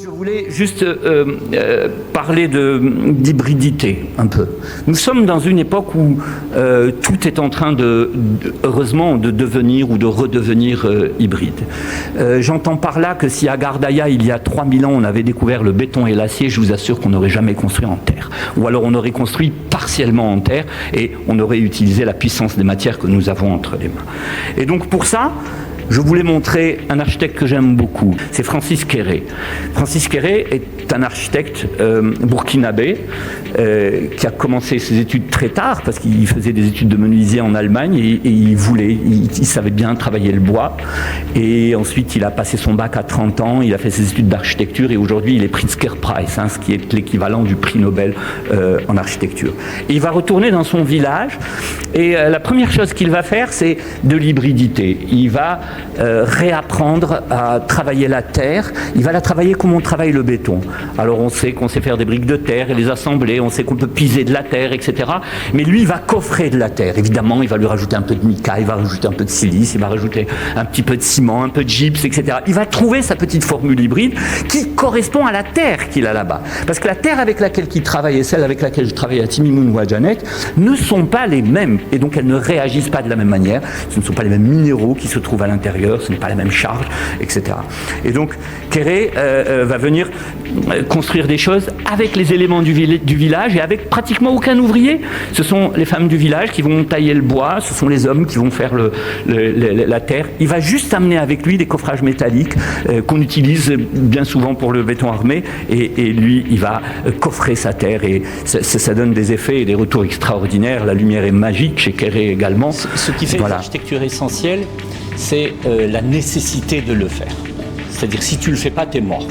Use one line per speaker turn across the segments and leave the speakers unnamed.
Je voulais juste parler d'hybridité un peu. Nous sommes dans une époque où tout est en train heureusement de devenir ou de redevenir hybride. J'entends par là que si à Gardaïa, il y a 3000 ans, on avait découvert le béton et l'acier, je vous assure qu'on n'aurait jamais construit en terre. Ou alors on aurait construit partiellement en terre et on aurait utilisé la puissance des matières que nous avons entre les mains. Et donc pour ça, je voulais montrer un architecte que j'aime beaucoup, c'est Francis Kéré. Francis Kéré est un architecte burkinabé qui a commencé ses études très tard parce qu'il faisait des études de menuisier en Allemagne et il savait bien travailler le bois. Et ensuite, il a passé son bac à 30 ans, il a fait ses études d'architecture et aujourd'hui, il est Pritzker Prize, ce qui est l'équivalent du prix Nobel en architecture. Et il va retourner dans son village et la première chose qu'il va faire, c'est de l'hybridité. Il va réapprendre à travailler la terre. Il va la travailler comme on travaille le béton. Alors on sait qu'on sait faire des briques de terre et les assembler, on sait qu'on peut piser de la terre, etc. Mais lui, il va coffrer de la terre. Évidemment, il va lui rajouter un peu de mica, il va rajouter un peu de silice, il va rajouter un petit peu de ciment, un peu de gypse, etc. Il va trouver sa petite formule hybride qui correspond à la terre qu'il a là-bas. Parce que la terre avec laquelle il travaille et celle avec laquelle je travaille à Timimoun ou à Janek ne sont pas les mêmes. Et donc elles ne réagissent pas de la même manière. Ce ne sont pas les mêmes minéraux qui se trouvent à l'intérieur. Ce n'est pas la même charge, etc. Et donc, Kéré va venir construire des choses avec les éléments du village et avec pratiquement aucun ouvrier. Ce sont les femmes du village qui vont tailler le bois, ce sont les hommes qui vont faire la terre. Il va juste amener avec lui des coffrages métalliques qu'on utilise bien souvent pour le béton armé et lui, il va coffrer sa terre et ça donne des effets et des retours extraordinaires. La lumière est magique chez Kéré également.
Ce qui fait l'architecture essentielle, c'est la nécessité de le faire. C'est-à-dire, si tu ne le fais pas, tu es mort.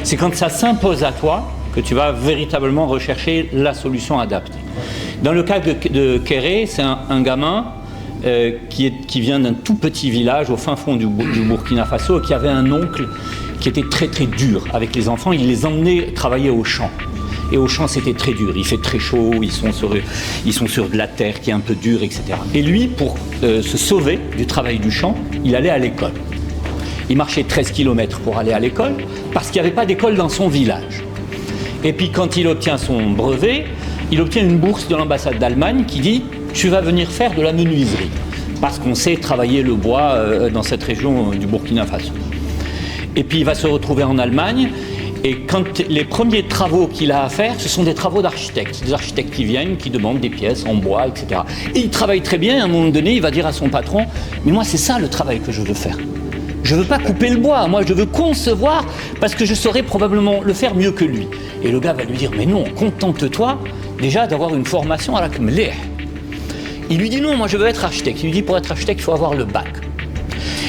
C'est quand ça s'impose à toi que tu vas véritablement rechercher la solution adaptée. Dans le cas de Kéré, c'est un gamin qui vient d'un tout petit village au fin fond du Burkina Faso et qui avait un oncle qui était très très dur avec les enfants. Il les emmenait travailler au champ. Et au champ, c'était très dur. Il fait très chaud, ils sont sur de la terre qui est un peu dure, etc. Et lui, pour se sauver du travail du champ, il allait à l'école. Il marchait 13 km pour aller à l'école parce qu'il n'y avait pas d'école dans son village. Et puis quand il obtient son brevet, il obtient une bourse de l'ambassade d'Allemagne qui dit « Tu vas venir faire de la menuiserie » parce qu'on sait travailler le bois dans cette région du Burkina Faso. Et puis il va se retrouver en Allemagne. Et quand les premiers travaux qu'il a à faire, ce sont des travaux d'architectes. Des architectes qui viennent, qui demandent des pièces en bois, etc. Et il travaille très bien, et à un moment donné, il va dire à son patron « Mais moi, c'est ça le travail que je veux faire. Je ne veux pas couper le bois, moi je veux concevoir, parce que je saurais probablement le faire mieux que lui. » Et le gars va lui dire « Mais non, contente-toi déjà d'avoir une formation à la Kmleh. » Il lui dit « Non, moi je veux être architecte. » Il lui dit « Pour être architecte, il faut avoir le bac. »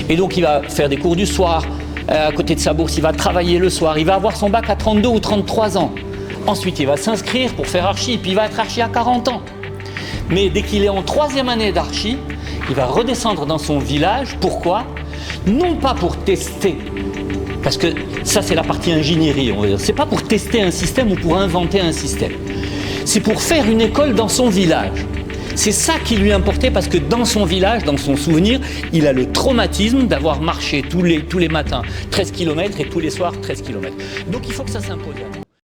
Et donc il va faire des cours du soir, à côté de sa bourse, il va travailler le soir, il va avoir son bac à 32 ou 33 ans. Ensuite, il va s'inscrire pour faire archi, puis il va être archi à 40 ans. Mais dès qu'il est en 3e année d'archi, il va redescendre dans son village. Pourquoi ? Non pas pour tester, parce que ça c'est la partie ingénierie, on va dire. C'est pas pour tester un système ou pour inventer un système. C'est pour faire une école dans son village. C'est ça qui lui importait parce que dans son village, dans son souvenir, il a le traumatisme d'avoir marché tous les matins 13 km et tous les soirs 13 km. Donc il faut que ça s'impose.